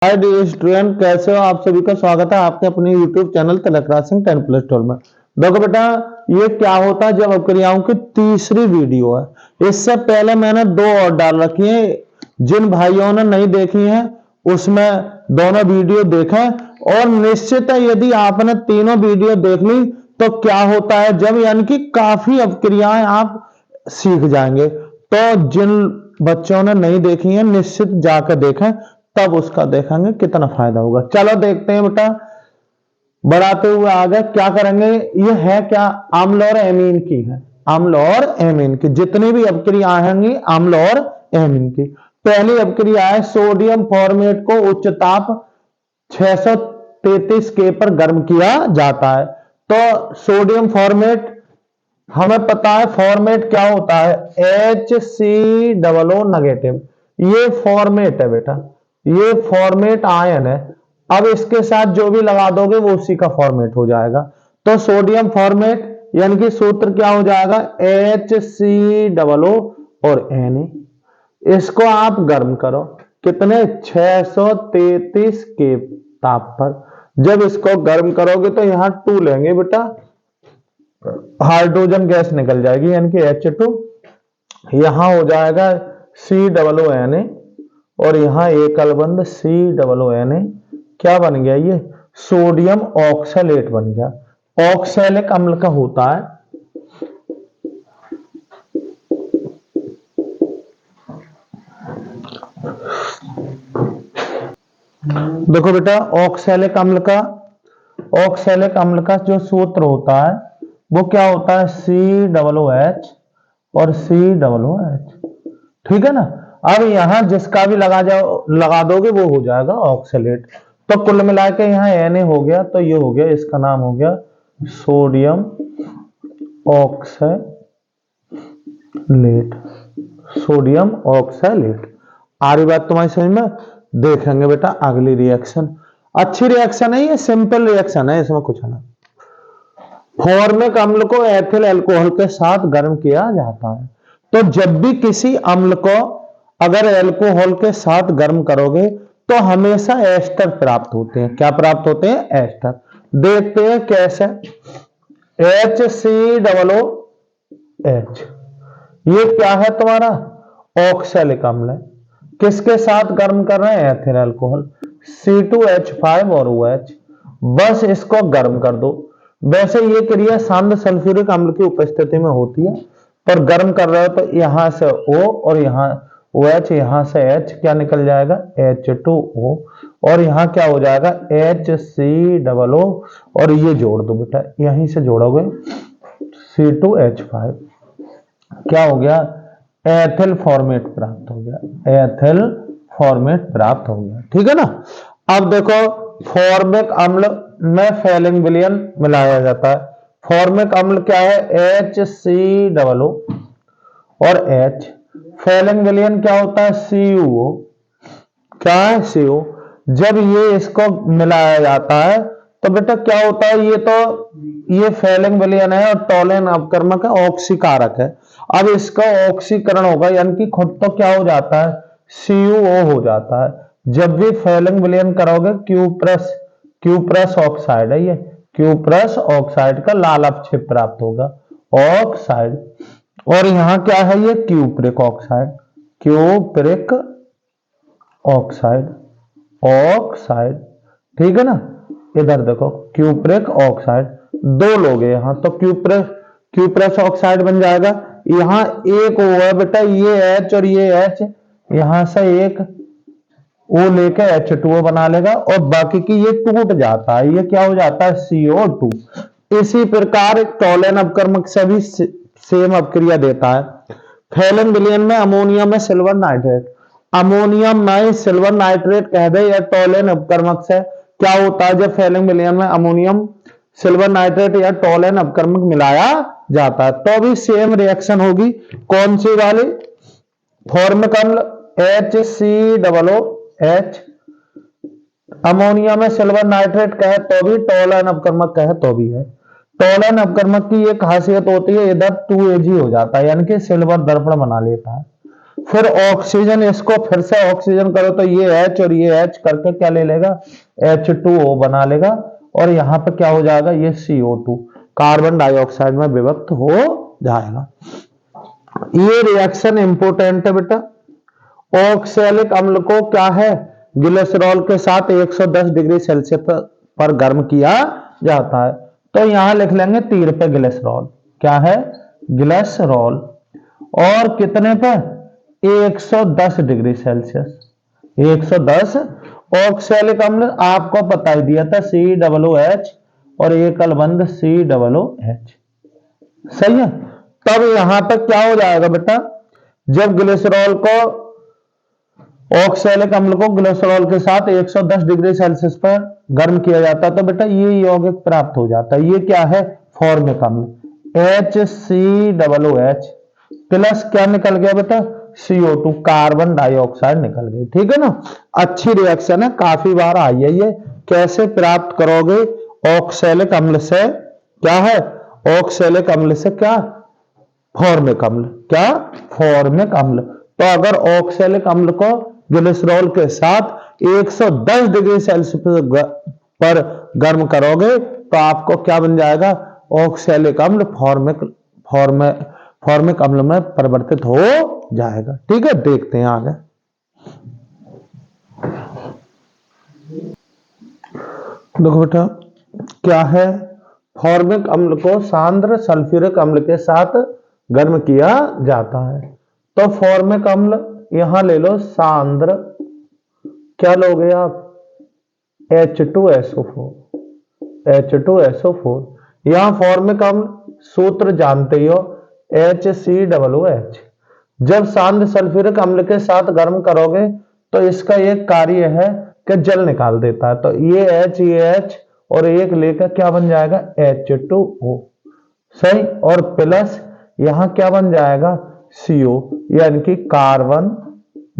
Hi dear student, कैसे हो आप सभी का स्वागत है आपके अपने YouTube channel Tilak Raj Singh 10 plus 12 में। देखो बेटा, ये क्या होता है जब अपक्रियाओं की तीसरी वीडियो है। इससे पहले मैंने दो और डाल रखी है, जिन भाइयों ने नहीं देखी है उसमें दोनों वीडियो देखें। और निश्चित है यदि आपने तीनों वीडियो देख ली तो क्या होता है जब यानी कि काफी अपक्रियाएं आप सीख जाएंगे। तो जिन बच्चों ने नहीं देखी है निश्चित जाकर देखें, तब उसका देखेंगे कितना फायदा होगा। चलो देखते हैं बेटा, बढ़ाते हुए आगे क्या करेंगे। ये है क्या, अम्ल और एमीन की है। अम्ल और एमीन की जितनी भी अपक्रियाएं होंगी अम्ल और एमीन की। पहली अपक्रिया है सोडियम फॉर्मेट को उच्च ताप 633 के पर गर्म किया जाता है। तो सोडियम फॉर्मेट हमें पता है, फॉर्मेट क्या होता है, HCOO नेगेटिव। ये फॉर्मेट है बेटा, ये फॉर्मेट आयन है। अब इसके साथ जो भी लगा दोगे वो उसी का फॉर्मेट हो जाएगा। तो सोडियम फॉर्मेट यानी कि सूत्र क्या हो जाएगा, HCOO और Na। इसको आप गर्म करो कितने, 633 के ताप पर। जब इसको गर्म करोगे तो यहां 2 लेंगे बेटा, हाइड्रोजन गैस निकल जाएगी यानी कि H2। यहां हो जाएगा COONA और यहां एकल बंध COONA। क्या बन गया, ये सोडियम ऑक्सैलेट बन गया। ऑक्सैलिक अम्ल का होता है। देखो बेटा, ऑक्सैलिक अम्ल का जो सूत्र होता है वो क्या होता है, COOH और COOH। ठीक है ना। अब यहां जिसका भी लगा दोगे वो हो जाएगा ऑक्सैलेट। तो कुल मिला के यहाँ Na हो गया, तो ये हो गया, इसका नाम हो गया सोडियम ऑक्सैलेट। Sodium oxalate. आ रही बात तुम्हारी समझ में। देखेंगे बेटा अगली रिएक्शन। अच्छी रिएक्शन है, ये सिंपल रिएक्शन है, इसमें कुछ ना। फॉर्मिक अम्ल को एथिल अल्कोहल के साथ गर्म किया जाता है। तो जब भी किसी अम्ल को अगर अल्कोहल के साथ गर्म करोगे तो हमेशा एस्टर प्राप्त होते हैं। क्या प्राप्त होते हैं, एस्टर। देखते हैं कैसे। HCOOH ये क्या है तुम्हारा, ऑक्सैलिक अम्ल है। किसके साथ गर्म कर रहे हैं, एथिल अल्कोहल, C2H5 और OH। बस इसको गर्म कर दो। वैसे ये क्रिया शांत सल्फ्यूरिक अम्ल की उपस्थिति में होती है, पर गर्म कर रहे हो तो यहां से O और यहां OH, यहां से H क्या निकल जाएगा, H2O। और यहां क्या हो जाएगा, HCOO। और ये जोड़ दो बेटा, यहीं से जोड़ोगे C2H5, क्या हो गया, एथिल फॉर्मेट प्राप्त हो गया। एथिल फॉर्मेट प्राप्त हो गया। ठीक है ना। अब देखो, फॉर्मिक अम्ल में फैलिंग विलयन मिलाया जाता है। फॉर्मिक अम्ल क्या है, HCOO और H। फैलिंग विलयन क्या होता है, CuO। क्या है, CO। जब ये इसको मिलाया जाता है तो बेटा क्या होता है, ये फैलिंग विलयन है और टोलेन अपकर्मक है, ऑक्सीकारक है। अब इसका ऑक्सीकरण होगा यानी कि खुद तो क्या हो जाता है, CuO हो जाता है। जब भी फैलिंग विलयन करोगे क्यूप्रस ऑक्साइड है, ये क्यूप्रस ऑक्साइड का लाल अपक्षेप प्राप्त होगा, ऑक्साइड। और यहां क्या है, ये cupric oxide, cupric oxide, oxide. ठीक है ना। इधर देखो क्यूप्रिक ऑक्साइड, दो लोग हैं यहां, तो क्यूप्रस ऑक्साइड बन जाएगा। यहां एक O है बेटा, ये H और ये H, यहां से एक O लेके H2O बना लेगा और बाकी की ये टूट जाता है, ये क्या हो जाता है, CO2। इसी प्रकार टोलेन अपकर्मक से भी सेम अपक्रिया देता है। फैलिंग विलयन में अमोनिया में सिल्वर नाइट्रेट, अमोनियम में सिल्वर नाइट्रेट कह दे या टोलेन अपकर्मक से क्या होता है, जब फैलिंग विलयन में अमोनियम सिल्वर नाइट्रेट या टोलेन अपकर्मक मिलाया जाता है तो भी सेम रिएक्शन होगी। कौन सी वाली, फॉर्मिक अम्ल HCOOH, अमोनिया में सिल्वर नाइट्रेट कहे तो भी, टोलेन अपकर्मक कहे तो भी है। टोलेन अपकर्मक की एक खासियत होती है, इधर 2Ag हो जाता है यानी कि सिल्वर दर्पण बना लेता है। फिर ऑक्सीजन, इसको फिर से ऑक्सीजन करो तो ये H और ये H करके क्या ले लेगा, H2O बना लेगा, और यहां पे क्या हो जाएगा, ये CO2 कार्बन डाइऑक्साइड में विभक्त हो जाएगा। ये रिएक्शन इंपोर्टेंट है बेटा। ऑक्सैलिक अम्ल को क्या है, ग्लिसरॉल के साथ 110 डिग्री सेल्सियस पर गर्म किया जाता है। तो यहां लिख लेंगे तीर पे ग्लिसरॉल, क्या है, ग्लिसरॉल, और कितने पे, 110 डिग्री सेल्सियस, 110। ऑक्सैलिक अम्ल आपको बता ही दिया था, COOH और एकल बंध COOH, सही है। तब यहां पर क्या हो जाएगा बेटा, जब ग्लिसरॉल को, ऑक्सैलिक अम्ल को ग्लिसरॉल के साथ 110 डिग्री सेल्सियस पर गर्म किया जाता है तो बेटा ये यौगिक प्राप्त हो जाता है। ये क्या है, फॉर्मिक अम्ल, HCOOH प्लस क्या निकल गया बेटा, CO2 कार्बन डाइऑक्साइड निकल गई। ठीक है ना, अच्छी रिएक्शन है, काफी बार आई है ये। कैसे प्राप्त करोगे, ऑक्सैलिक अम्ल से क्या है, ऑक्सैलिक अम्ल से क्या, फॉर्मिक अम्ल, क्या, फॉर्मिक अम्ल। तो अगर ऑक्सैलिक अम्ल को ग्लिसरॉल के साथ 110 डिग्री सेल्सियस पर गर्म करोगे तो आपको क्या बन जाएगा, ऑक्सैलिक अम्ल फॉर्मिक अम्ल में परिवर्तित हो जाएगा। ठीक है, देखते हैं आगे। देखो बेटा क्या है, फॉर्मिक अम्ल को सांद्र सल्फ्यूरिक अम्ल के साथ गर्म किया जाता है। तो फॉर्मिक अम्ल यहां ले लो सांद्र, क्या लोगे आप, H2SO4, H2SO4। यहां फॉर्मिक अम्ल सूत्र जानते हो, HCOOH। जब सांद्र सल्फ्यूरिक अम्ल के साथ गर्म करोगे तो इसका एक कार्य है कि जल निकाल देता है। तो ये H और एक लेकर क्या बन जाएगा, H2O, सही, और प्लस यहां क्या बन जाएगा, CO, यानी कि कार्बन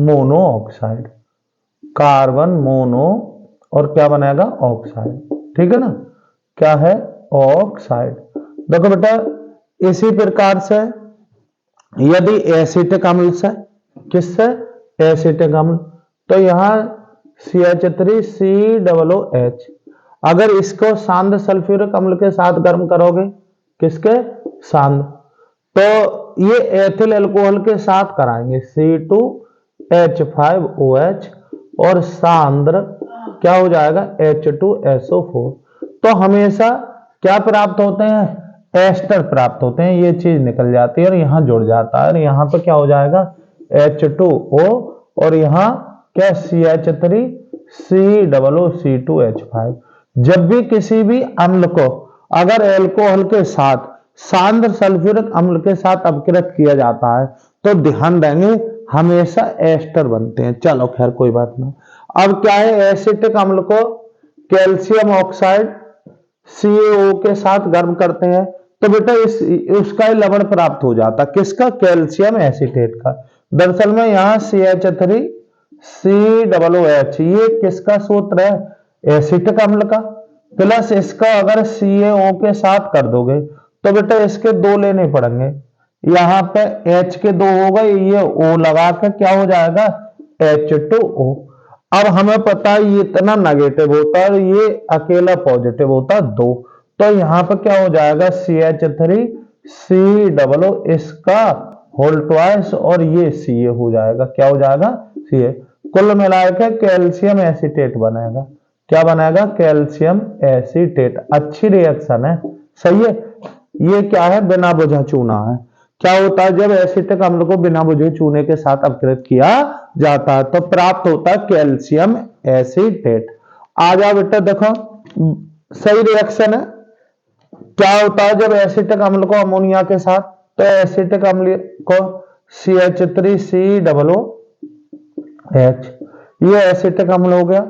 मोनोऑक्साइड, कार्बन मोनो और क्या बनेगा, ऑक्साइड। ठीक है ना, क्या है, ऑक्साइड। देखो बेटा इसी प्रकार से यदि एसिटिक अम्ल से, किससे, एसिटिक अम्ल, तो यहां CH3COOH, अगर इसको सांद्र सल्फ्यूरिक अम्ल के साथ गर्म करोगे, किसके, सांद्र, तो ये एथिल अल्कोहल के साथ कराएंगे, C2H5OH, और सांद्र क्या हो जाएगा, H2SO4। तो हमेशा क्या प्राप्त होते हैं, एस्टर प्राप्त होते हैं। ये चीज निकल जाती है और यहां जुड़ जाता है, और यहां पर क्या हो जाएगा, H2O, और यहां क्या, CH3COOC2H5। जब भी किसी भी अम्ल को अगर अल्कोहल के साथ सांद्र सल्फ्यूरिक अम्ल के साथ अपकृत किया जाता है तो ध्यान देंगे हमेशा एस्टर बनते हैं। चलो खैर कोई बात ना। अब क्या है, एसिटिक अम्ल को कैल्शियम ऑक्साइड CaO के साथ गर्म करते हैं तो बेटा उसका लवण प्राप्त हो जाता, किसका, कैल्शियम एसिटेट का। दरअसल में यहाँ CH3COOH ये किसका सूत्र है, एसिटिक अम्ल का, प्लस इसका अगर CaO के साथ कर दोगे तो बेटा इसके दो लेने पड़ेंगे, यहां पे H के दो हो गए, ये O लगा के क्या हो जाएगा, H2O। अब हमें पता है ये इतना नेगेटिव होता है और ये अकेला पॉजिटिव होता है 2, तो यहां पर क्या हो जाएगा, CH3COO इसका होल ट्वाइस और ये Ca हो जाएगा, क्या हो जाएगा, Ca। कुल मिलाकर कैल्शियम एसिटेट बनेगा, क्या बनेगा, कैल्शियम एसिटेट। अच्छी रिएक्शन है, सही है। ये क्या है, बिना बुझा चूना है। क्या होता है, जब एसिटिक अम्ल को बिना बुझे चूने के साथ अपकृत किया जाता है तो प्राप्त होता है कैल्शियम एसिटेट। आ जाओ बेटा देखो, सही रिएक्शन है। क्या होता है जब एसिटिक अम्ल को अमोनिया के साथ, तो एसिटिक अम्ल को CH3COOH, ये एसिटिक अम्ल हो गया,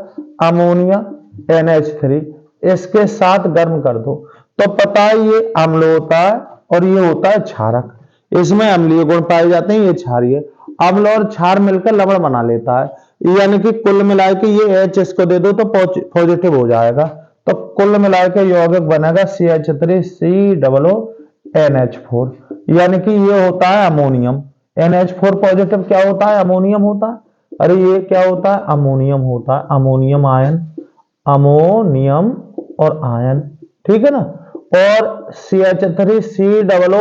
अमोनिया NH3, इसके साथ गर्म कर दो तो पता है ये अम्ल होता है और ये होता है क्षारक, इसमें अम्लीय गुण पाए जाते हैं, ये क्षारीय। अम्ल और क्षार मिलकर लवण बना लेता है, यानी कि कुल मिलाकर के ये H इसको दे दो तो पॉजिटिव हो जाएगा, तो कुल मिलाकर के यौगिक बनेगा CH3COONH4, यानी कि ये होता है अमोनियम, NH4 पॉजिटिव क्या होता है? अमोनियम होता है। अरे ये क्या होता है? अमोनियम होता है, अमोनियम आयन, अमोनियम और आयन, ठीक है ना। और CH3COO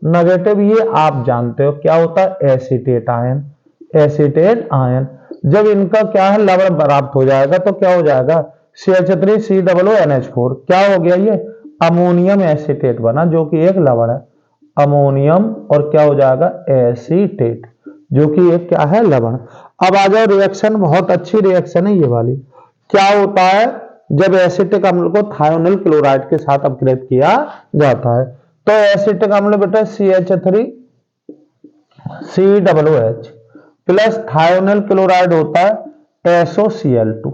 नेगेटिव, ये आप जानते हो क्या होता है? Acetate ion, acetate ion. जब इनका क्या है? लवण प्राप्त हो जाएगा तो क्या हो जाएगा? CH3COO क्या हो गया? ये अमोनियम एसीटेट बना, जो कि एक लवण है, अमोनियम, और क्या हो जाएगा? एसीटेट, जो कि एक क्या है? लवण। अब आ जाओ रिएक्शन, बहुत अच्छी रिएक्शन है ये वाली। क्या होता है जब एसिटिक अम्ल को थायोनिल क्लोराइड के साथ अपग्रेड किया जाता है? तो एसिटिक अम्ल बेटा CH3COOH प्लस थायोनिल क्लोराइड होता है SOCl2,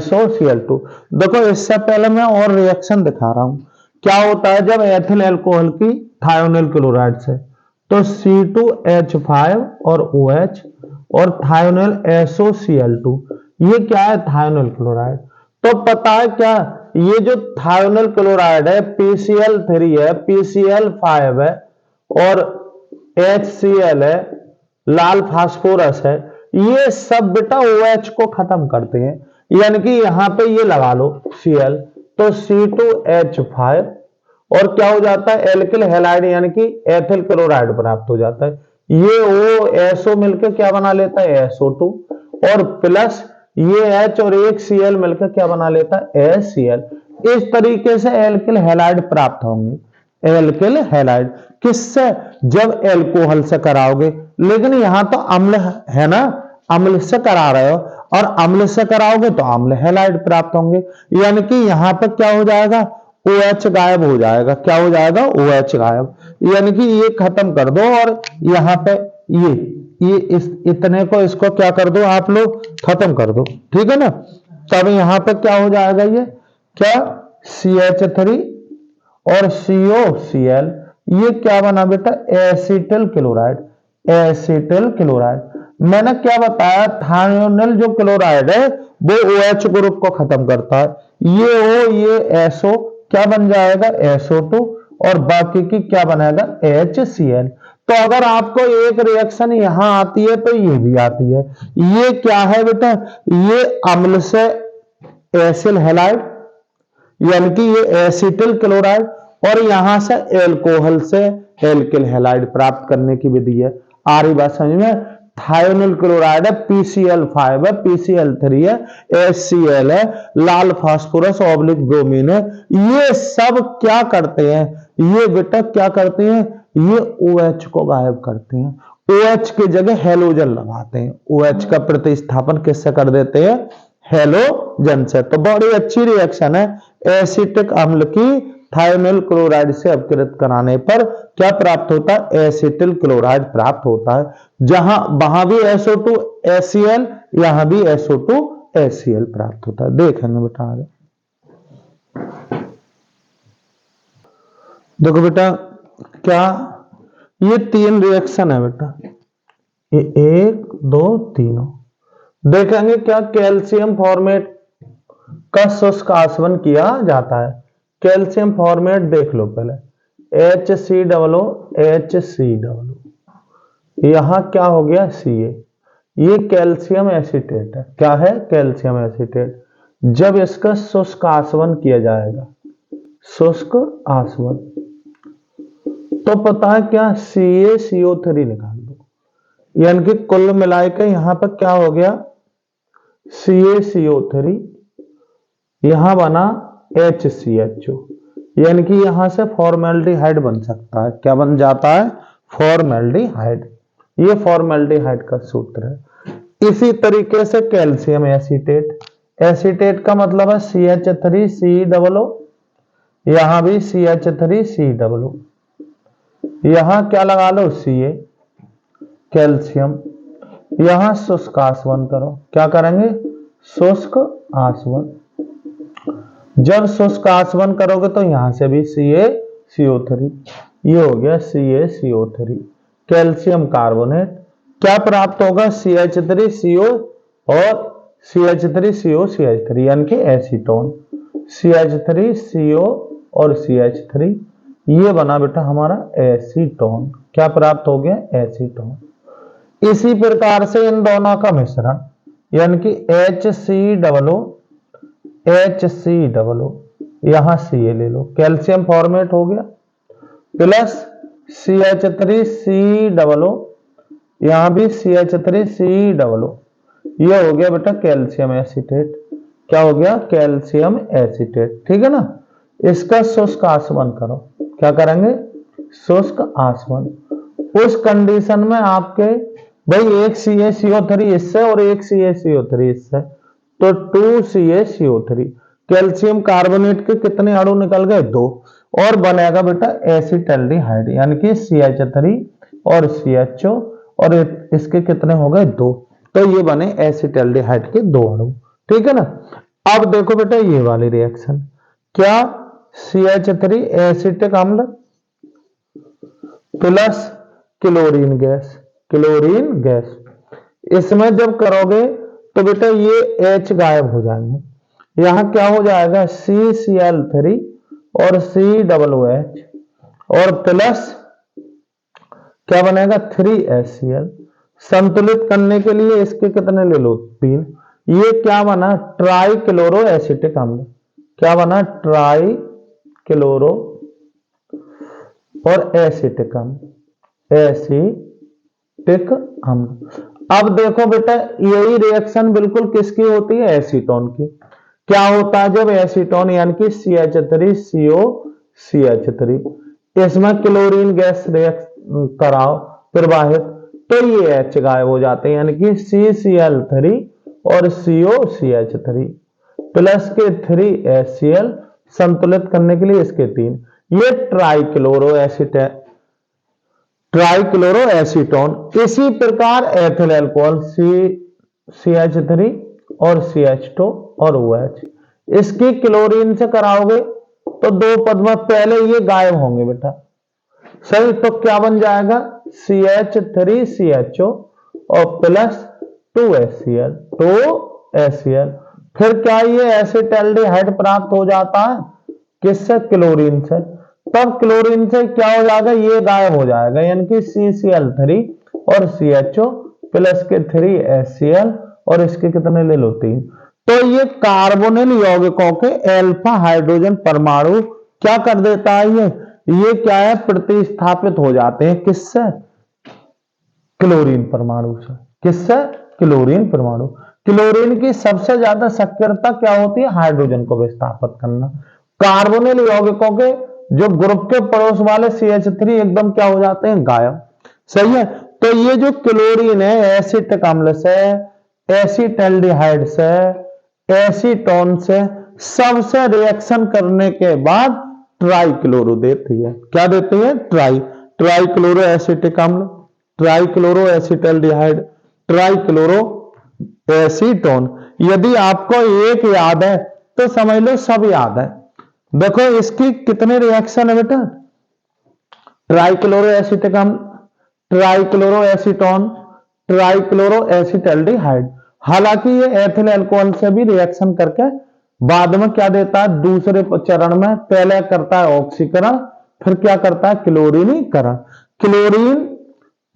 SOCl2। देखो इससे पहले मैं और रिएक्शन दिखा रहा हूं। क्या होता है जब एथिल अल्कोहल की थायोनिल क्लोराइड से, तो C2H5 और OH और थायोनिल SOCl2, ये क्या है? Thionyl chloride. तो पता है क्या, ये जो थायोनिल क्लोराइड है PCl3 है, PCl5 है और HCl है, लाल फास्फोरस है, ये सब बेटा OH को खत्म करते हैं। यानी कि यहां पे ये लगा लो Cl, तो C2H5 और क्या हो जाता है? एल्किल हैलाइड यानी कि एथिल क्लोराइड प्राप्त हो जाता है। ये OSO मिलकर क्या बना लेता है? SO2, और प्लस ये H और एक Cl मिलकर क्या बना लेता है? HCl। इस तरीके से एल्किल हैलाइड प्राप्त होंगे। एल्किल हैलाइड किससे? जब एल्कोहल से कराओगे, लेकिन यहां तो अम्ल है ना, अम्ल से करा रहे हो, और अम्ल से कराओगे तो अम्ल हैलाइड प्राप्त होंगे। यानी कि यहां पर क्या हो जाएगा? OH गायब हो जाएगा। क्या हो जाएगा? OH गायब। यानी कि ये खत्म कर दो, और यहाँ पे ये इतने को, इसको क्या कर दो आप लोग? खत्म कर दो, ठीक है ना। तब यहाँ पे क्या हो जाएगा? ये क्या? CH3 और COCl, ये क्या बना बेटा? Acetyl chloride, acetyl chloride. मैंने क्या बताया? थायोनिल जो क्लोराइड है वो OH ग्रुप को खत्म करता है। ये O, ये SO क्या बन जाएगा? SO2, और बाकी की क्या बनेगा? HCl। तो अगर आपको एक रिएक्शन यहां आती है तो ये भी आती है। ये क्या है बेटा? ये अम्ल से एसिल हैलाइड, यानी कि ये एसिटिल क्लोराइड, और यहां से एल्कोहल से एल्किल हैलाइड प्राप्त करने की विधि है। आ रही बात समझ में? थायोनिल क्लोराइड है, PCl5 है, PCl3 है, HCl है, लाल फास्फोरस ऑब्लिक ब्रोमीन है। ये सब क्या करते हैं? ये बेटा क्या करते हैं? ये OH को गायब करते हैं। OH की जगह हेलोजन लगाते हैं। OH का प्रतिस्थापन किससे कर देते हैं? हेलोजन से। तो बड़ी अच्छी रिएक्शन है। एसिटिक अम्ल की थायोनिल क्लोराइड से अपकृत कराने पर क्या प्राप्त होता है? एसिटिल क्लोराइड प्राप्त होता है। जहां वहां भी SO2 HCl, यहां भी SO2 HCl प्राप्त होता है। देखेंगे बेटा आगे। देखो बेटा क्या, ये तीन रिएक्शन है बेटा, ये 1 2 तीनों। देखेंगे क्या कैल्शियम फॉर्मेट का शुष्क आसवन किया जाता है। कैल्शियम फॉर्मेट देख लो पहले, HCOO, HCOO, यहां क्या हो गया? Ca। ये कैल्शियम एसीटेट है। क्या है? Calcium acetate. जब इसका शुष्क आसवन किया जाएगा, शुष्क आसवन, तो पता है क्या? CaCO3 निकाल दो। यानी कि कुल मिलाकर यहां पर क्या हो गया? CaCO3, यहां बना HCHO, यानी कि यहां से फॉर्मेल्डिहाइड बन सकता है। क्या बन जाता है? फॉर्मेल्डिहाइड। ये फॉर्मेल्डिहाइड का सूत्र है। इसी तरीके से कैल्शियम एसीटेट, एसीटेट का मतलब है CH3COO, यहां भी CH3COO, यहां क्या लगा लो? Ca, calcium. यहां शुष्क आसवन करो। क्या करेंगे? शुष्क आसवन। जब शुष्क आसवन करोगे तो यहां से भी CaCO3, ये हो गया CaCO3, कैल्शियम कार्बोनेट। क्या प्राप्त होगा? CH3CO और CH3CO CH3, यानी कि एसीटोन। CH3CO और CH3, ये बना बेटा हमारा एसीटोन। क्या प्राप्त हो गया? एसीटोन। इसी प्रकार से इन दोनों का मिश्रण यानी कि HCOO यहां सी ले लो, कैल्शियम फॉर्मेट हो गया, प्लस CH3COO यहां भी CH3COO, ये हो गया बेटा कैल्शियम एसीटेट। क्या हो गया? Calcium acetate. ठीक है ना। इसका शुष्क आसवन करो। क्या करेंगे? शुष्क आसवन। उस कंडीशन में आपके भाई एक CaCO3 इससे और एक CaCO3 इससे, तो 2CaCO3, कैल्शियम कार्बोनेट के कितने अणु निकल गए? 2, और बनेगा बेटा एसिटल्डिहाइड यानी कि CH3 और CHO, और इसके कितने हो गए? 2, तो ये बने एसिटल्डिहाइड के 2 अणु। ठीक है ना। अब देखो बेटा ये वाली रिएक्शन, क्या? CH3 एसिटिक अम्ल प्लस क्लोरीन गैस, इसमें जब करोगे तो बेटा ये H गायब हो जाएंगे। यहां क्या हो जाएगा? CCl3 और COOH, और प्लस क्या बनेगा? 3HCl। संतुलित करने के लिए इसके कितने ले लो? 3। ये क्या बना? ट्राइक्लोरो एसिटिक अम्ल। क्या बना? ट्राइक्लोरो और एसिटिक अम्ल। अब देखो बेटा यही रिएक्शन बिल्कुल किसकी होती है? एसीटोन की। क्या होता है जब एसीटोन यानी कि CH3CO CH3 इसमें क्लोरीन गैस कराओ प्रवाहित, तो ये H गायब हो जाते हैं यानी कि CCl3 और COCH3 प्लस के 3HCl, संतुलित करने के लिए इसके 3। ये ट्राइक्लोरो एसीटोन। इसी प्रकार एथिल अल्कोहल CH3 और CH2 और OH, इसकी क्लोरीन से कराओगे तो 2 पद में पहले ये गायब होंगे बेटा। सही, तो क्या बन जाएगा? CH3CHO और प्लस 2HCl। फिर क्या ये एसिटल्डिहाइड प्राप्त हो जाता है? किससे? क्लोरीन से। तब क्लोरीन से क्या हो जाएगा? ये गायब हो जाएगा यानी कि CCl3 और CHO प्लस के 3HCl, और इसके कितने ले लो? 3। तो ये कार्बोनिल यौगिकों के अल्फा हाइड्रोजन परमाणु क्या कर देता है? ये क्या है? प्रतिस्थापित हो जाते हैं किससे? क्लोरीन परमाणु से। किससे? क्लोरीन परमाणु। क्लोरीन की सबसे ज्यादा सक्रियता क्या होती है? हाइड्रोजन को विस्थापित करना। कार्बोनिल यौगिकों के जो ग्रुप के पड़ोस वाले CH3 एकदम क्या हो जाते हैं? गायब। सही है। तो ये जो क्लोरीन है एसिटिक अम्ल से, एसिटल्डिहाइड से, एसीटोन से, सबसे रिएक्शन करने के बाद ट्राइक्लोरो देती है। क्या देती है? ट्राइक्लोरो एसिटिक अम्ल, ट्राइक्लोरो एसिटल्डिहाइड, ट्राइक्लोरो एसीटोन। यदि आपको एक याद है तो समझ लो सब याद है। देखो इसकी कितने रिएक्शन है बेटा? ट्राइक्लोरो एसिटिक अम्ल, ट्राइक्लोरो एसीटोन, ट्राइक्लोरो एसिटल्डिहाइड। हालांकि ये एथिल अल्कोहल से भी रिएक्शन करके बाद में क्या देता है? दूसरे चरण में पहले करता है ऑक्सीकरण, फिर क्या करता है? क्लोरीनीकरण। क्लोरीन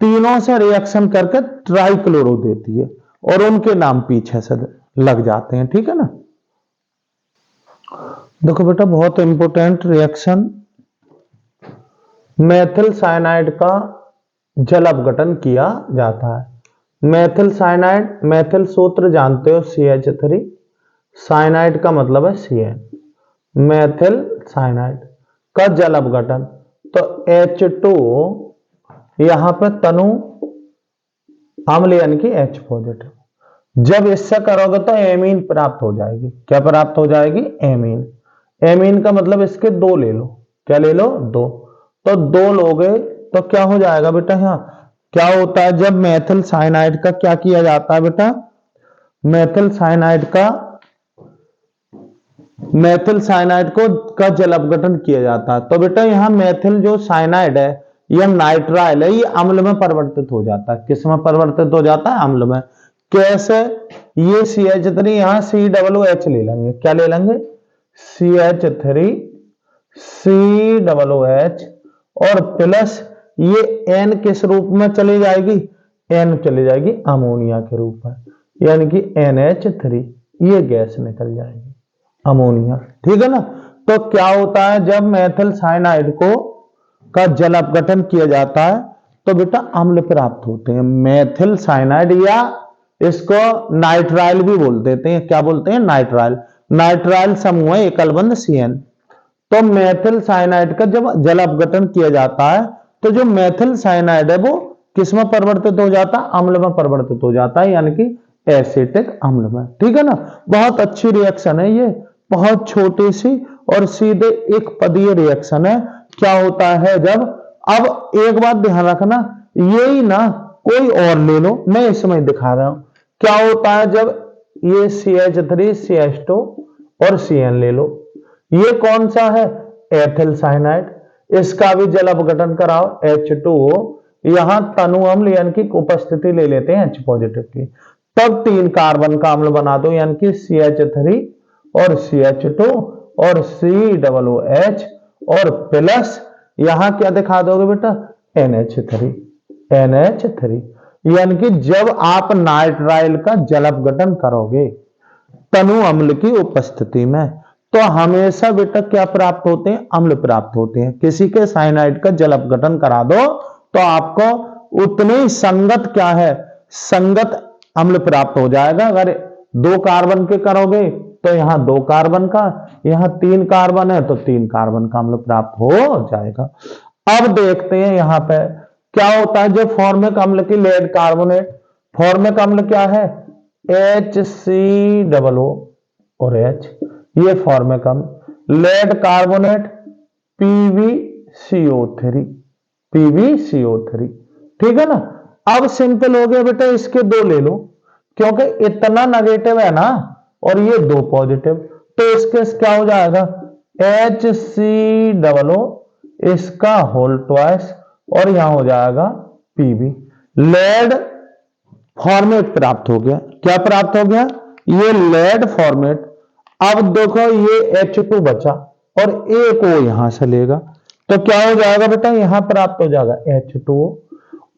तीनों से रिएक्शन करके ट्राइक्लोरो देती है, और उनके नाम पीछे से लग जाते हैं। ठीक है ना। देखो बेटा बहुत इंपॉर्टेंट रिएक्शन, मेथिल साइनाइड का जल अपघटन किया जाता है। मेथिल साइनाइड, मेथिल सूत्र जानते हो CH3, साइनाइड का मतलब है CN। मेथिल साइनाइड का जल अपघटन, तो H2 यहां पर तनु अम्ल यानी कि H पॉजिटिव। जब इससे करोगे तो एमीन प्राप्त हो जाएगी। क्या प्राप्त हो जाएगी? एमीन। एमीन का मतलब इसके 2 ले लो। क्या ले लो? 2। तो 2 लोगे तो क्या हो जाएगा बेटा? यहां क्या होता है जब मेथिल साइनाइड का क्या किया जाता है बेटा? मेथिल साइनाइड को का जल अपघटन किया जाता है। तो बेटा यहां मेथिल जो साइनाइड है यह नाइट्राइल है, ये अम्ल में परिवर्तित हो जाता है। किस में परिवर्तित हो जाता है? अम्ल में। कैसे? ये CH3 यहां COOH ले लेंगे। क्या ले लेंगे? CH3 COOH और प्लस ये N किस रूप में चली जाएगी, N चली जाएगी अमोनिया के रूप में, यानी कि NH3 ये गैस निकल जाएगी अमोनिया। ठीक है ना। तो क्या होता है जब मेथिल साइनाइड को का जल अपघटन किया जाता है तो बेटा अम्ल प्राप्त होते हैं, मेथिल साइनाइड, या इसको नाइट्राइल भी बोल देते हैं। क्या बोलते हैं, नाइट्राइल। नाइट्राइल समूह है एकल बंध CN। तो मेथिल साइनाइड का जब जल अपघटन किया जाता है तो जो मेथिल साइनाइड है वो किस में परिवर्तित हो जाता है, अम्ल में परिवर्तित हो जाता है, यानी कि एसिटिक अम्ल में। ठीक है ना। बहुत अच्छी रिएक्शन है ये, बहुत छोटी सी और सीधे एक पदीय रिएक्शन है। क्या होता है जब, अब एक बात ध्यान रखना, यही ना कोई और ले लो, मैं इसमें दिखा रहा हूं। क्या होता है जब ये CH3 CH2 और CN ले लो, ये कौन सा है, एथिल साइनाइड, इसका भी जल अपघटन कराओ H2O, यहां तनु अम्ल यानी कि उपस्थिति ले लेते हैं H पॉजिटिव की, तब 3 कार्बन का अम्ल बना दो, यानी कि CH3 और CH2 और COOH और प्लस यहां क्या दिखा दोगे बेटा, NH3, यानी कि जब आप नाइट्राइल का जल अपघटन करोगे तनु अम्ल की उपस्थिति में तो हमेशा बेटा क्या प्राप्त होते हैं, अम्ल प्राप्त होते हैं। किसी के साइनाइड का जल अपघटन करा दो तो आपको उतने ही संगत क्या है, संगत अम्ल प्राप्त हो जाएगा। अगर 2 कार्बन के करोगे तो यहां 2 कार्बन का, यहां 3 कार्बन है तो 3 कार्बन का अम्ल प्राप्त हो जाएगा। अब देखते हैं यहां पे क्या होता है जब फॉर्मिक अम्ल की लेड कार्बोनेट, फॉर्मिक अम्ल क्या है, HCOO और H, ये फॉर्मिक अम्ल, लेड कार्बोनेट PbCO3, ठीक है ना। अब सिंपल हो गया बेटा, इसके 2 ले लो क्योंकि इतना नेगेटिव है ना और ये 2 पॉजिटिव, तो इसके क्या हो जाएगा, HCOO इसका होल ट्वाइस और यहां हो जाएगा Pb, लेड फॉर्मेट प्राप्त हो गया। क्या प्राप्त हो गया, ये लेड फॉर्मेट। अब देखो ये H2 बचा और एक O यहां से लेगा तो क्या हो जाएगा बेटा, यहां प्राप्त हो जाएगा H2O,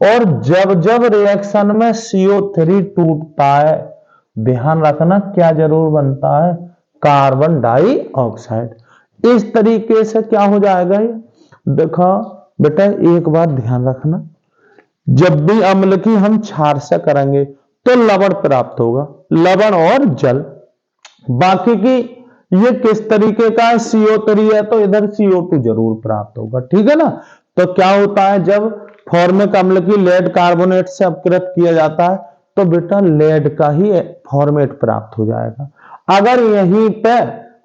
और जब जब रिएक्शन में CO3 टूटता है ध्यान रखना क्या जरूर बनता है, कार्बन डाइऑक्साइड। इस तरीके से क्या हो जाएगा ये, देखो बेटा एक बात ध्यान रखना, जब भी अम्ल की हम क्षार से करेंगे तो लवण प्राप्त होगा, लवण और जल। बाकी की ये किस तरीके का है, CO3 है तो इधर CO2 जरूर प्राप्त होगा। ठीक है ना। तो क्या होता है जब फॉर्मिक अम्ल की लेड कार्बोनेट से अपकृत किया जाता है तो बेटा लेड का ही फॉर्मेट प्राप्त हो जाएगा। अगर यहीं पे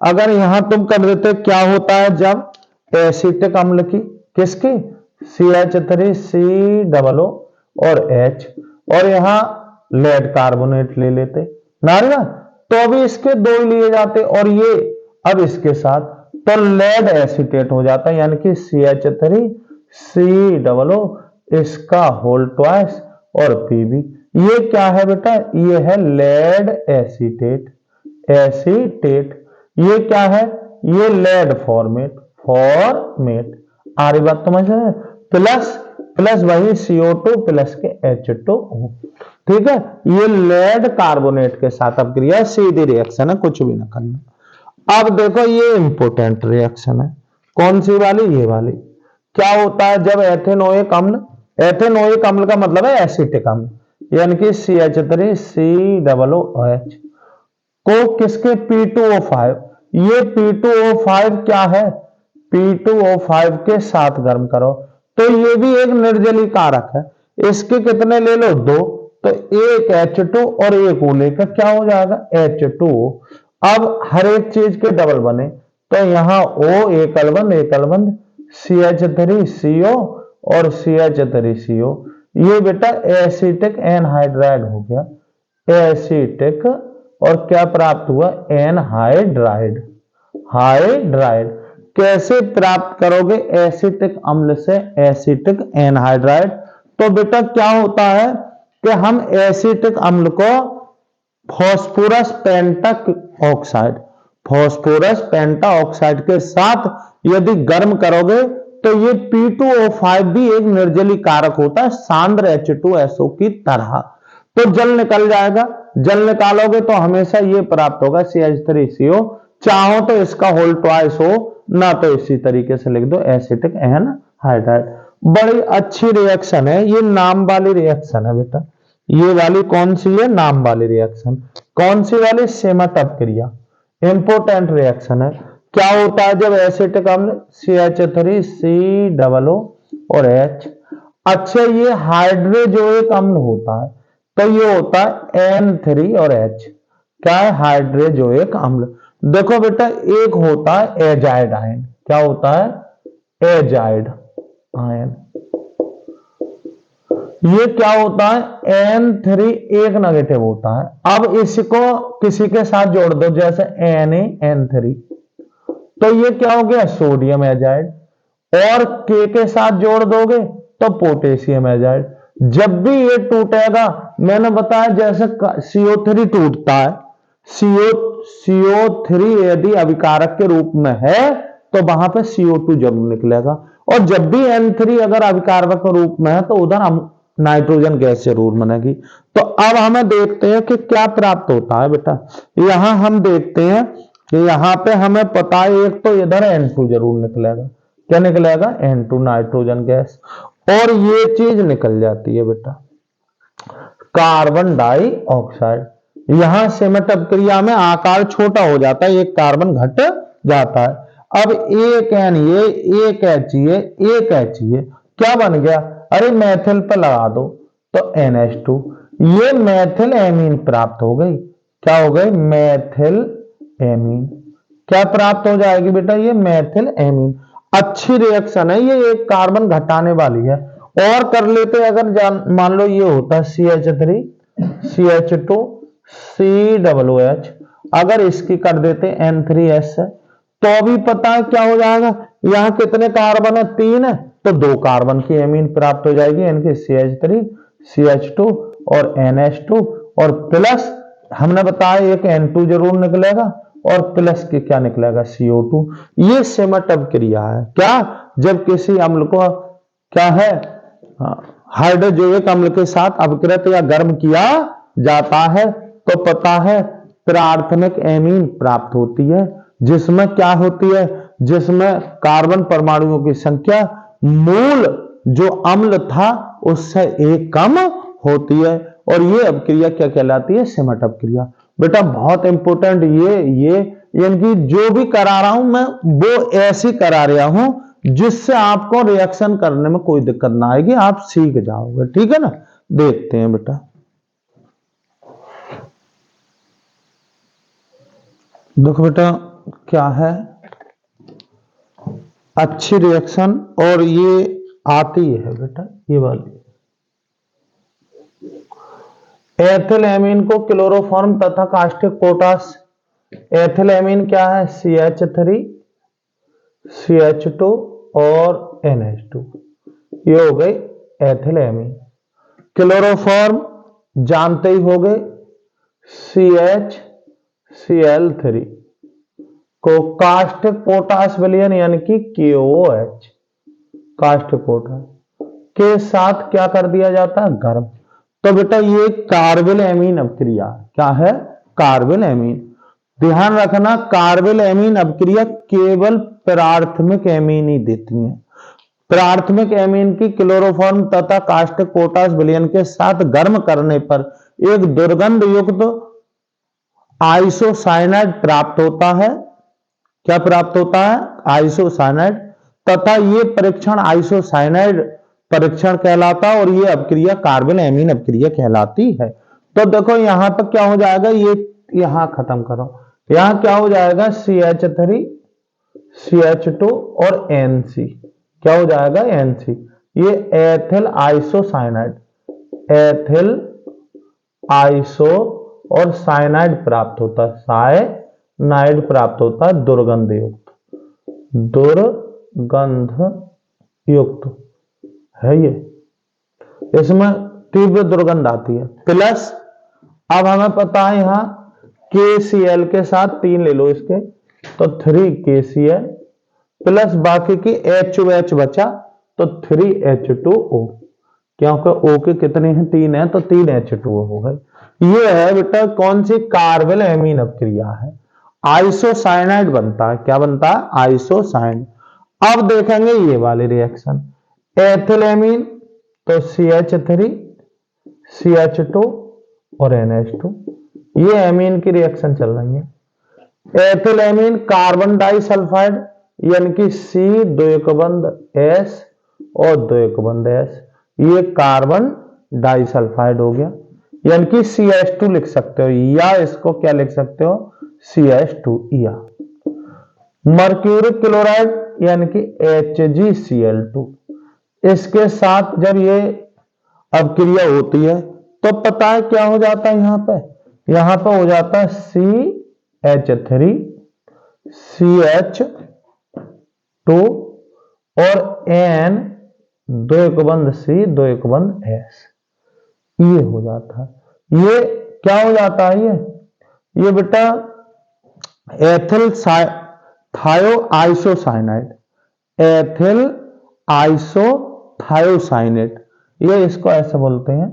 अगर यहां तुम कर देते क्या होता है जब एसिटिक अम्ल की, किसकी, CH3COO और H, और यहां लेड कार्बोनेट ले लेते ना, तो अभी इसके 2 ही लिए जाते और ये अब इसके साथ तो लेड एसीटेट हो जाता है, यानी कि CH3COO इसका होल ट्वाइस और Pb, ये क्या है बेटा, ये है लेड एसीटेट, ये क्या है, ये लेड फॉर्मेट, आ रही बात समझ में, प्लस प्लस वही CO2 प्लस के H2O। ठीक है, ये लेड कार्बोनेट के साथ अपक्रिया, सीधी रिएक्शन है, कुछ भी ना करना। अब देखो ये इंपोर्टेंट रिएक्शन है, कौन सी वाली, ये वाली। क्या होता है जब एथेनोइक अम्ल, एथेनोइक अम्ल का मतलब है एसिटिक अम्ल, यानी कि CH3COOH को किसके P2O5, ये P2O5 क्या है, P2O5 के साथ गर्म करो तो ये भी एक निर्जलीय कारक है, इसके कितने ले लो, 2, तो एक H2 और एक O लेकर क्या हो जाएगा, H2O। अब हर एक चीज के डबल बने तो यहां O एकल बंध CH3CO और CH3CO, ये बेटा एसिटिक एनहाइड्राइड हो गया, एसिटिक, और क्या प्राप्त हुआ, एनहाइड्राइड, हाइड्राइड। कैसे प्राप्त करोगे एसिटिक अम्ल से एसिटिक एनहाइड्राइड, तो बेटा क्या होता है कि हम एसिटिक अम्ल को phosphorus penta oxide, phosphorus penta oxide के साथ यदि गर्म करोगे तो ये P2O5 भी एक निर्जली कारक होता है सांद्र H2SO की तरह। तो जल निकल जाएगा, जल निकालोगे तो हमेशा ये प्राप्त होगा CH3CO। चाहो तो इसका होल ट्वाइस हो, ना तो इसी तरीके से लिख दो एसिटिक एनहाइड्राइड। बड़ी अच्छी रिएक्शन है, ये नाम वाली रिएक्शन है बेटा। ये वाली कौन सी है? नाम वाली रिएक्शन। कौन सी वाली? सेमट अपक्रिया, इंपोर्टेंट रिएक्शन है। क्या होता है जब एसिटिक अम्ल CH3COO और H। अच्छा, ये हाइड्रोजोइक अम्ल होता है तो ये होता है N3 और H। क्या है? हाइड्रोजोइक अम्ल। देखो बेटा, एक होता है एजाइड आयन। क्या होता है? Azide ion. ये क्या होता है? N3 एक नेगेटिव होता है। अब इसको किसी के साथ जोड़ दो, जैसे NaN3, तो ये क्या हो गया? Sodium azide. और K के साथ जोड़ दोगे तो पोटेशियम एजाइड। जब भी ये टूटेगा, मैंने बताया जैसे CO3 टूटता है, CO3 यदि अभिकारक के रूप में है तो वहां पे CO2 जरूर निकलेगा। और जब भी N3 अगर अभिकारक के रूप में है तो उधर हम नाइट्रोजन गैस जरूर बनेगी। तो अब हमें देखते हैं कि क्या प्राप्त होता है बेटा। यहां हम देखते हैं कि यहां पे हमें पता है एक तो इधर N2 जरूर निकलेगा। क्या निकलेगा? N2 nitrogen gas. और ये चीज निकल जाती है बेटा कार्बन डाइऑक्साइड। यहां सिमट अपक्रिया में आकार छोटा हो जाता है, एक कार्बन घट जाता है। अब एक N ये, एक H ये, एक H ये, क्या बन गया? अरे मैथिल पे लगा दो तो NH2। ये मैथिल एमीन प्राप्त हो गई। क्या हो गई? मैथिल एमीन। क्या प्राप्त हो जाएगी बेटा? ये मैथिल एमीन। अच्छी रिएक्शन है ये, एक कार्बन घटाने वाली है। और कर लेते अगर मान लो ये होता है CH3 CH2 COOH, अगर इसकी कर देते N3S तो भी पता है क्या हो जाएगा। यहां कितने कार्बन है? 3 है, तो 2 कार्बन की एमीन प्राप्त हो जाएगी, इनकी CH3 CH2 और NH2। और प्लस हमने बताया एक N2 जरूर निकलेगा और प्लस के क्या निकलेगा? CO2। ये सिमट अपक्रिया है। क्या? जब किसी अम्ल को क्या है हाइड्रोजोइक अम्ल के साथ अपकृत या गर्म किया जाता है तो पता है प्राथमिक एमीन प्राप्त होती है, जिसमें क्या होती है? जिसमें कार्बन परमाणुओं की संख्या मूल जो अम्ल था उससे एक कम होती है। और ये अपक्रिया क्या कहलाती है? सिमट अपक्रिया। बेटा बहुत इंपॉर्टेंट ये इनकी जो भी करा रहा हूं मैं वो ऐसी करा रहा हूं जिससे आपको रिएक्शन करने में कोई दिक्कत ना आएगी, आप सीख जाओगे। ठीक है ना? देखते हैं बेटा। देखो बेटा क्या है अच्छी रिएक्शन, और ये आती है बेटा ये वाली। एथिल एमीन को क्लोरोफॉर्म तथा कास्टिक पोटास। एथिल एमीन क्या है? CH3 CH2 और NH2, ये हो गई एथिल एमीन। क्लोरोफॉर्म जानते ही हो गए, CHCl3 को कास्टिक पोटास विलयन यानी कि KOH, कास्टिक पोटास के साथ क्या कर दिया जाता है? गर्म। तो बेटा ये कार्बिल एमीन अपक्रिया। क्या है? Carbyl amine. ध्यान रखना कार्बिल एमीन अपक्रिया केवल प्राथमिक एमीन ही देती है। प्राथमिक एमीन की क्लोरोफॉर्म तथा कास्टिक पोटास विलयन के साथ गर्म करने पर एक दुर्गंध युक्त आइसोसाइनाइड प्राप्त होता है। क्या प्राप्त होता है? आइसोसाइनाइड। तथा ये परीक्षण आइसोसाइनाइड परीक्षण कहलाता है और ये अपक्रिया कार्बिल एमीन अपक्रिया कहलाती है। तो देखो यहां पर क्या हो जाएगा, ये यहां खत्म करो, यहां क्या हो जाएगा? CH3 CH2 और NC। क्या हो जाएगा? NC। ये एथिल आइसोसाइनाइड, एथिल आइसो और साइनाइड प्राप्त होता है, साइनाइड प्राप्त होता है दुर्गंध युक्त, दुर्गंध युक्त है ये, इसमें तीव्र दुर्गंध आती है। प्लस अब हमें पता है यहां KCl के साथ 3 ले लो इसके, तो 3KCl प्लस बाकी की HOH बचा तो 3H2O, क्योंकि O के कितने हैं 3 है तो 3H2O हो गए। ये है बेटा कौन सी कार्बन एमीन अपक्रिया है, आइसोसाइनाइड बनता है। क्या बनता है? आइसोसाइन। अब देखेंगे ये वाले रिएक्शन, एथिलेमीन तो CH3 CH2 और NH2, ये एमीन की रिएक्शन चल रही है। एथिलेमीन कार्बन डाइसल्फाइड यानी कि C दो एक बंद S और दो एक बंद S, ये कार्बन डाइसल्फाइड हो गया, यानी कि CH2 लिख सकते हो, या इसको क्या लिख सकते हो CH2 या मर्क्यूरिक क्लोराइड यानी कि HgCl2, इसके साथ जब ये अपक्रिया होती है तो पता है क्या हो जाता है, यहां पे हो जाता है CH3 CH2 और N दो एक बंद C दो एक बंद S, ये हो जाता है। ये क्या हो जाता है, ये बेटा एथिल थायो आइसोसाइनाइड, एथिल आइसोथायोसाइनेट, ये इसको ऐसे बोलते हैं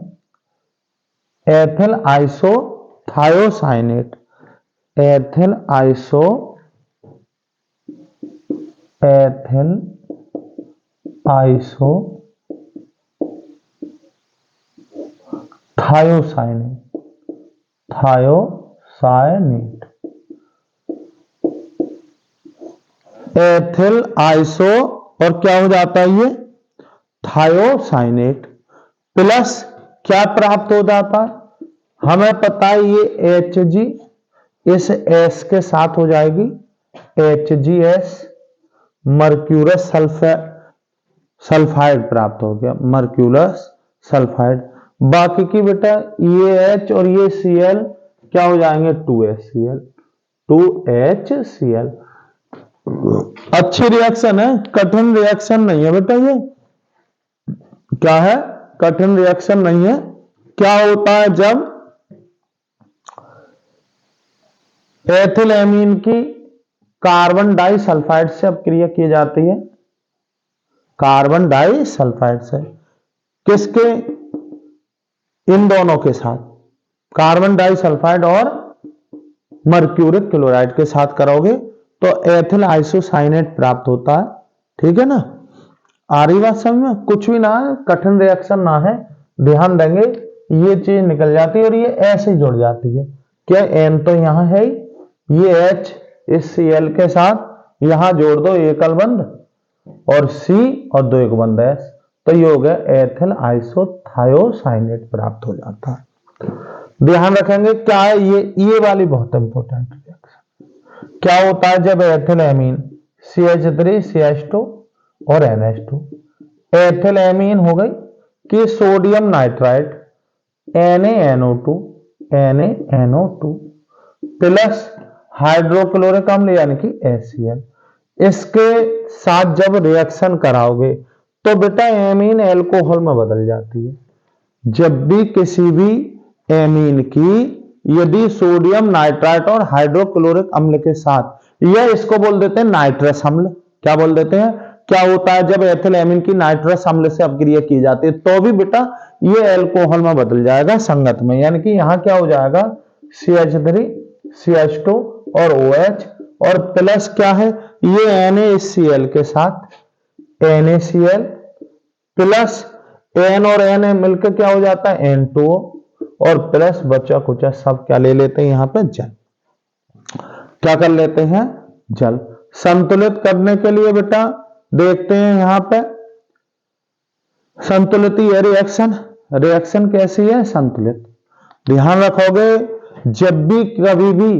ethyl isothiocyanate, ethyl thiocyanate, ethyl iso और क्या हो जाता है ये थायोसाइनेट, प्लस क्या प्राप्त हो जाता है, हमें पता है ये Hg इस S के साथ हो जाएगी HgS, मर्क्यूरस सल्फाइड प्राप्त हो गया, मर्क्यूरस सल्फाइड। बाकी की बेटा ये H और ये Cl क्या हो जाएंगे 2HCl। अच्छी रिएक्शन है, कठिन रिएक्शन नहीं है बेटा, ये क्या है कठिन रिएक्शन नहीं है। क्या होता है जब एथिलेमीन की कार्बन डाइसल्फाइड से अपक्रिया की जाती है, कार्बन डाइसल्फाइड से, किसके, इन दोनों के साथ, कार्बन डाइसल्फाइड और मर्क्यूरिक क्लोराइड के साथ करोगे तो एथिल आइसोसाइनेट प्राप्त होता है। ठीक है ना, आ रही बात समझ में, कुछ भी ना है, कठिन रिएक्शन ना है, ध्यान देंगे ये चीज निकल जाती है और ये ऐसे ही जुड़ जाती है। क्या N तो यहां है, ये H इस Cl के साथ यहां जोड़ दो एकल बंद और C और दो एक बंद S, तो ये हो गया एथिल आइसोथायोसाइनेट प्राप्त हो जाता है। ध्यान रखेंगे क्या है ये वाली बहुत इंपॉर्टेंट रिएक्शन। क्या होता है जब एथिलेमीन CH3 CH2 और NH2, एथिलेमीन हो गई कि sodium nitrite NaNO2 plus hydrochloric अम्ल यानी कि HCl, इसके साथ जब रिएक्शन कराओगे तो बेटा एमीन एल्कोहल में बदल जाती है। जब भी किसी भी एमीन की यदि सोडियम नाइट्राइट और हाइड्रोक्लोरिक अम्ल के साथ, या इसको बोल देते हैं नाइट्रस अम्ल, क्या बोल देते हैं, क्या होता है जब एथिलेमीन की नाइट्रस अम्ल से अपक्रिया की जाती है तो भी बेटा ये एल्कोहल में बदल जाएगा संगत में, यानी कि यहां क्या हो जाएगा CH3 CH2 और OH और प्लस क्या है ये NaCl के साथ NaCl प्लस N और Na मिलकर क्या हो जाता है N2O और प्लस बचा कुचा सब क्या ले लेते हैं यहां पे जल, क्या कर लेते हैं जल। संतुलित करने के लिए बेटा देखते हैं यहां पे संतुलित है रिएक्शन कैसी है संतुलित। ध्यान रखोगे जब भी कभी भी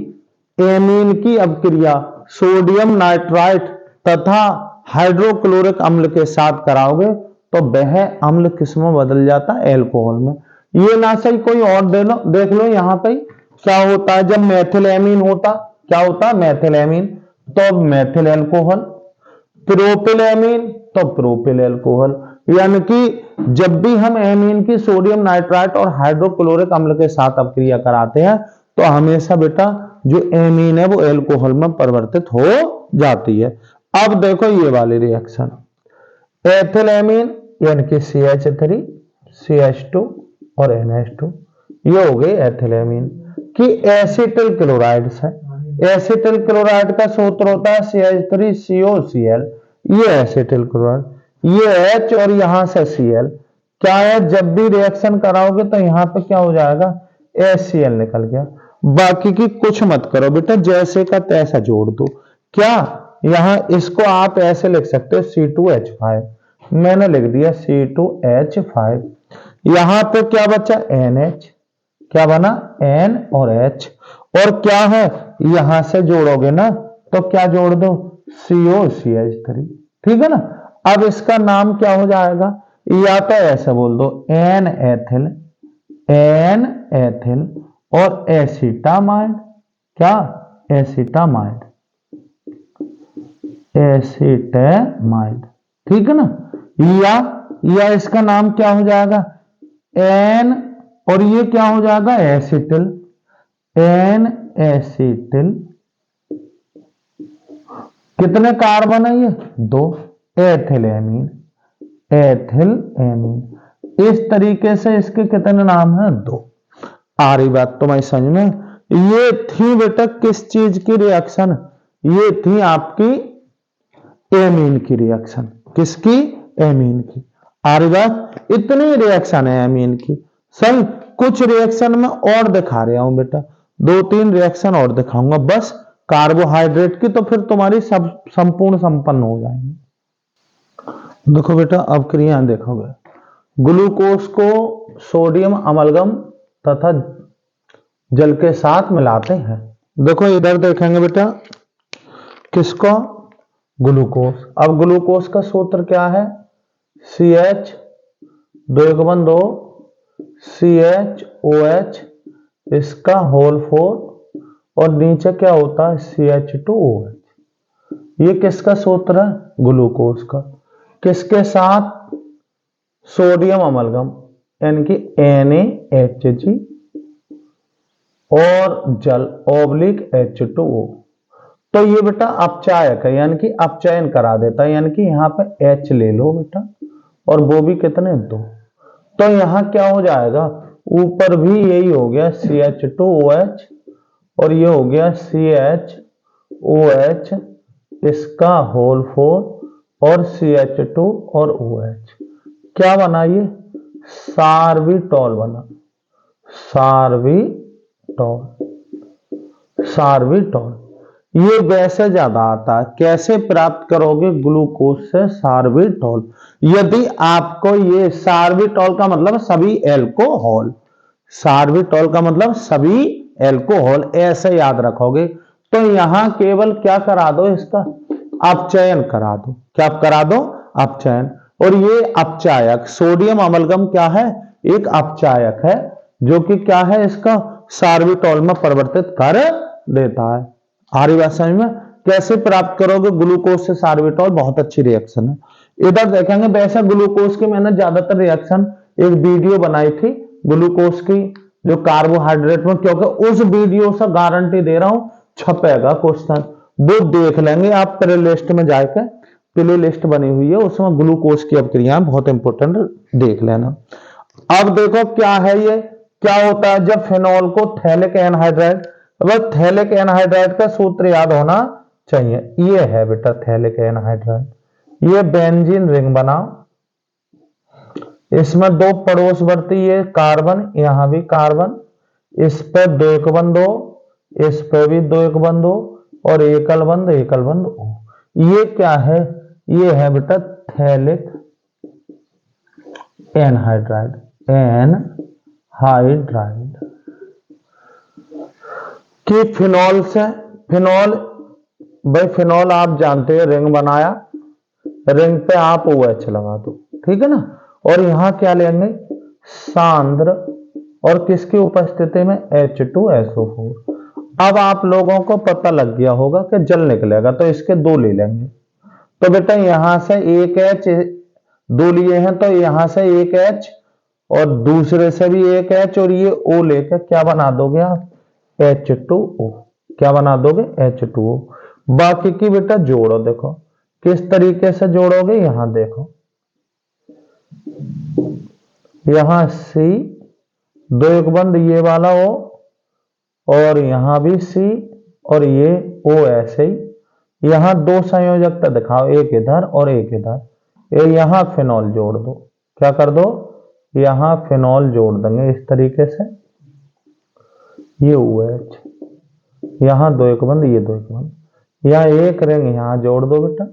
एमीन की अपक्रिया सोडियम नाइट्राइट तथा हाइड्रोक्लोरिक अम्ल के साथ कराओगे तो वह अम्ल किस में बदल जाता है एल्कोहल में। ये ना सही कोई और देख लो यहां पे क्या होता है जब मेथिलेमीन होता, क्या होता है मेथिलेमीन तो मेथिल एल्कोहल, प्रोपिलेमीन तो प्रोपिल एल्कोहल, यानी कि जब भी हम एमीन की सोडियम नाइट्राइट और हाइड्रोक्लोरिक अम्ल के साथ अपक्रिया कराते हैं तो हमेशा बेटा जो एमीन है वो एल्कोहल में परिवर्तित हो जाती है। अब देखो ये वाली रिएक्शन, एथिलेमीन यानी कि CH3 CH2 और NH2, ये हो गई एथिलेमीन की एसिटिल क्लोराइड्स है। एसिटिल क्लोराइड का सूत्र होता है CH3COCl, ये एसिटिल क्लोराइड, ये H और यहां से Cl, क्या है जब भी रिएक्शन कराओगे तो यहां पे क्या हो जाएगा, HCl निकल गया। बाकी की कुछ मत करो बेटा, जैसे का तैसा जोड़ दो। क्या यहां इसको आप ऐसे लिख सकते हो C2H5, मैंने लिख दिया C2H5। यहां पे क्या बचा NH, क्या बना N और H, और क्या है यहां से जोड़ोगे ना तो क्या जोड़ दो COCH3, ठीक है ना। अब इसका नाम क्या हो जाएगा, या तो ऐसे बोल दो N एथिल और एसिटामाइड, क्या एसिटामाइड, ठीक है ना। या इसका नाम क्या हो जाएगा N, और ये क्या हो जाएगा एसिटिल, N एसिटिल, कितने कार्बन है ये 2, एथिलेमीन, इस तरीके से इसके कितने नाम हैं 2। आ रही बात तो मैं समझ में। ये थी बेटा किस चीज की रिएक्शन, ये थी आपकी एमीन की रिएक्शन, किसकी, एमीन की। आ रही बात, इतनी रिएक्शन है एमीन की। सही, कुछ रिएक्शन में और दिखा रहा हूं बेटा, 2-3 रिएक्शन और दिखाऊंगा बस कार्बोहाइड्रेट की, तो फिर तुम्हारी सब संपूर्ण संपन्न हो जाएंगी। देखो बेटा अब क्रिया देखोगे, ग्लूकोज को सोडियम अमलगम तथा जल के साथ मिलाते हैं। देखो इधर देखेंगे बेटा किसको, ग्लूकोज। अब ग्लूकोज का सूत्र क्या है, CH 2 CHOH इसका होल 4, और नीचे क्या होता है CH2OH। ये किसका सूत्र है, ग्लूकोज का, किसके साथ, सोडियम अमलगम यानी कि NaHG और जल ऑब्लिक H2O। तो ये बेटा अपचायक है, यानी कि अपचयन करा देता है, यानी कि यहाँ पे H ले लो बेटा, और वो भी कितने 2, तो यहाँ क्या हो जाएगा, ऊपर भी यही हो गया CH2OH, और ये हो गया CHOH इसका होल 4 और CH2 और OH, क्या बना ये सार्विटॉल बना, सार्विटॉल। ये वैसे ज्यादा आता है, कैसे प्राप्त करोगे ग्लूकोज से सार्विटॉल, यदि आपको ये सार्विटॉल का मतलब सभी एल्कोहल, सार्विटॉल का मतलब सभी एल्कोहल ऐसे याद रखोगे, तो यहां केवल क्या करा दो, इसका अपचयन करा दो, क्या करा दो, अपचयन। और ये अपचायक सोडियम अमलगम क्या है, एक अपचायक है जो कि क्या है इसका सार्विटॉल में परिवर्तित कर देता है। आ रही बात समझ में, कैसे प्राप्त करोगे ग्लूकोज से सार्विटॉल, बहुत अच्छी रिएक्शन है। इधर देखेंगे वैसे ग्लूकोज की मैंने ज्यादातर रिएक्शन एक वीडियो बनाई थी ग्लूकोज की जो कार्बोहाइड्रेट में, क्योंकि उस वीडियो से गारंटी दे रहा हूं छपेगा क्वेश्चन, वो देख लेंगे आप प्ले लिस्ट में जाकर, प्ले लिस्ट बनी हुई है उसमें ग्लूकोज की अपक्रियाएं बहुत इंपोर्टेंट देख लेना। अब देखो क्या है ये, क्या होता है जब फिनॉल को थैलिक एनहाइड्राइड, थैलिक एनहाइड्राइड का सूत्र याद होना चाहिए, ये है बेटा थैलिक एनहाइड्राइड, ये बेंजीन रिंग बनाओ, इसमें 2 पड़ोसवर्ती ये कार्बन, यहां भी कार्बन, इस पे 2 एकबंध हो, इस पे भी 2 एकबंध हो, और एकल बंध हो। ये क्या है, ये है बेटा थैलिक एनहाइड्राइड, एनहाइड्राइड कि फिनॉल से, फिनॉल भाई फिनॉल आप जानते हैं रिंग बनाया, रिंग पे आप OH लगा दो, ठीक है ना, और यहां क्या लेंगे सांद्र, और किसकी उपस्थिति में H2SO4। अब आप लोगों को पता लग गया होगा कि जल निकलेगा, तो इसके 2 ले लेंगे, तो बेटा यहां से एक H 2 लिए हैं, तो यहां से एक H और दूसरे से भी एक H, और ये O लेकर क्या बना दोगे आप H2O, क्या बना दोगे, H2O। बाकी की बेटा जोड़ो, देखो किस तरीके से जोड़ोगे, यहां देखो, यहां C, दो एक बंद ये वाला O, और यहां भी C, और ये O ऐसे ही। यहां दो संयोजकता दिखाओ, एक इधर और एक इधर, ये यहां फिनॉल जोड़ दो, क्या कर दो, यहां फिनॉल जोड़ देंगे इस तरीके से, ये OH, यहां दो एक बंद, ये दो एक बंद, यहां एक रिंग यहां जोड़ दो बेटा,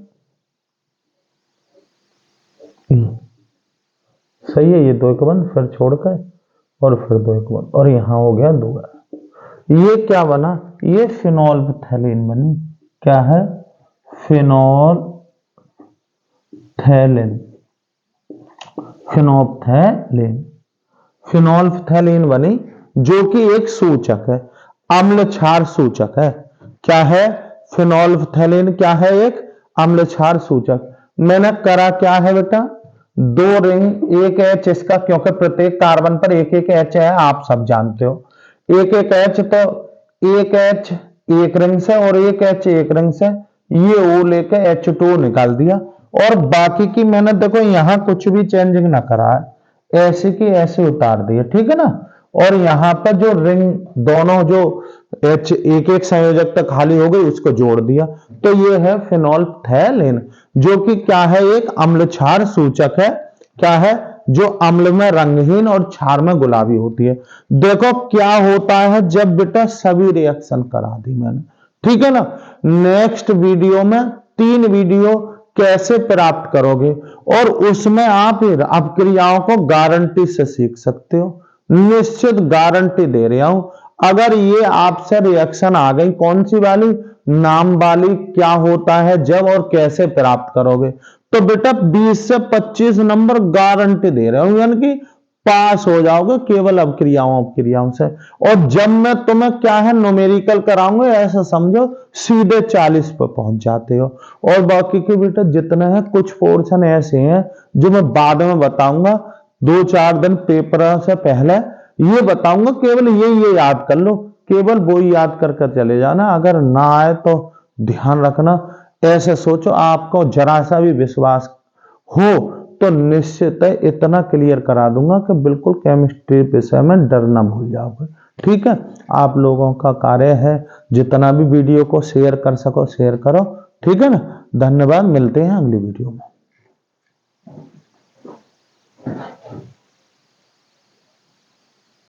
सही है, ये दो एक बंद फिर छोड़ कर और फिर दो एक बंद, और यहां हो गया दो। ये क्या बना, ये फिनोल्फथैलीन बनी, क्या है, फिनोल्फथैलीन, फिनोल्फथैलीन, फिनोल्फथैलीन बनी, जो कि एक सूचक है, अम्ल क्षार सूचक है। क्या है, फिनोल्फथैलीन क्या है, एक अम्ल क्षार सूचक। मैंने करा क्या है बेटा, दो रिंग, एक H इसका, क्योंकि प्रत्येक कार्बन पर एक एक H है, आप सब जानते हो, एक एक H, तो एक H एक रिंग से और एक H एक रिंग से, ये O लेके H2O निकाल दिया, और बाकी की मैंने देखो यहां कुछ भी चेंजिंग ना करा है, ऐसे की ऐसे उतार दिए, ठीक है ना। और यहां पर जो रिंग दोनों जो H एक एक संयोजकता खाली हो गई उसको जोड़ दिया, तो ये है फिनोल्फथैलीन, जो कि क्या है, एक अम्ल क्षार सूचक है। क्या है, जो अम्ल में रंगहीन और क्षार में गुलाबी होती है। देखो क्या होता है जब बेटा सभी रिएक्शन करा दी मैंने, ठीक है ना। नेक्स्ट वीडियो में 3 वीडियो कैसे प्राप्त करोगे, और उसमें आप अपक्रियाओं को गारंटी से सीख सकते हो, निश्चित गारंटी दे रहा हूं। अगर ये आपसे रिएक्शन आ गई, कौन सी वाली, नाम वाली, क्या होता है जब और कैसे प्राप्त करोगे, तो बेटा 20 से 25 नंबर गारंटी दे रहा हूं, यानी कि पास हो जाओगे केवल अपक्रियाओं से। और जब मैं तुम्हें क्या है न्यूमेरिकल कराऊंगा, ऐसा समझो सीधे 40 पर पहुंच जाते हो। और बाकी के बेटा जितने हैं, कुछ पोर्शन ऐसे हैं जो मैं बाद में बताऊंगा, 2-4 दिन पेपर से पहले ये बताऊंगा, केवल ये याद कर लो, केवल वो ही याद कर चले जाना, अगर ना आए तो ध्यान रखना। ऐसे सोचो, आपको जरा सा भी विश्वास हो तो निश्चित है इतना क्लियर करा दूंगा कि बिल्कुल केमिस्ट्री विषय में डरना भूल जाओगे, ठीक है। आप लोगों का कार्य है जितना भी वीडियो को शेयर कर सको शेयर करो, ठीक है ना। धन्यवाद, मिलते हैं अगली वीडियो में।